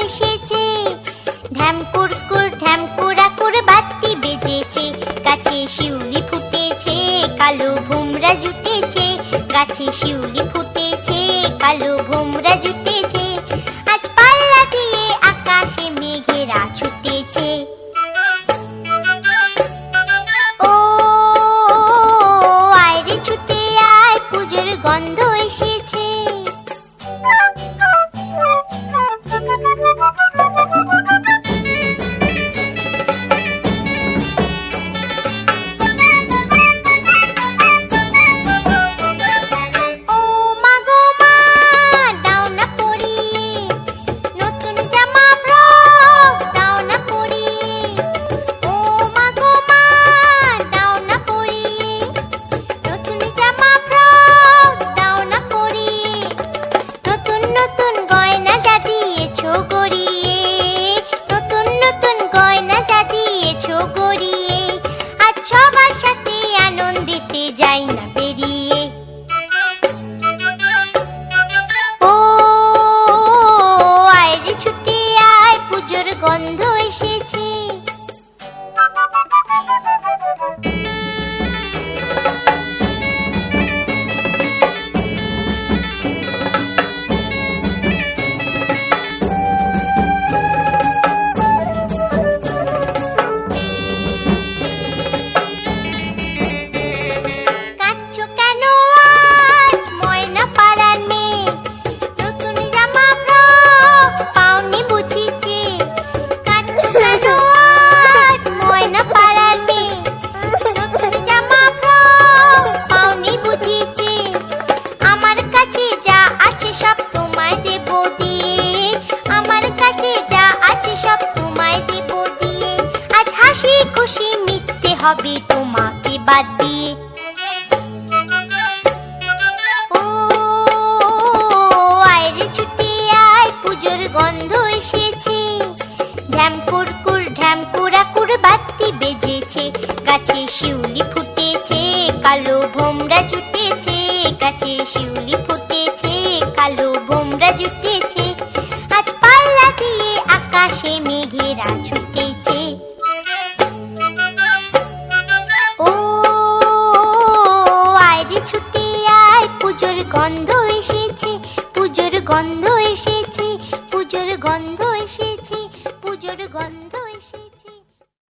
এসেছে। ঢ্যাম কুরকুর ঢ্যাম কুড়াকুর বাতি বেজেছে, গাছে শিউলি ফুটেছে, কালো ভোমরা জুটেছে। গাছে শিউলি ফুটেছে, কালো ভোমরা জুটেছে। আজ পাল্লা দিয়ে আকাশে মেঘেরা ছুটেছে। ও আয় রে ছুটে আয়, পুজোর গন্ধ এসেছে। গন্ধ এসেছে। খুশি মিথ্যে হবে তোমাকে বাদ দিয়ে। ও আয় রে ছুটে আয়, পুজোর গন্ধ এসেছে। ঢ্যাম কুরকুর ঢ্যাম কুড়াকুর বাতি বেজেছে, গাছে শিউলি ফুটেছে, কালো ভোমরা জুটেছে। গাছে শিউলি ফুটেছে, কালো ভোমরা জুটেছে। আজ পাল্লা দিয়ে আকাশে মেঘেরা ছুটেছে। ছুটে আয়, পুজোর গন্ধ এসেছে, পুজোর গন্ধ এসেছে।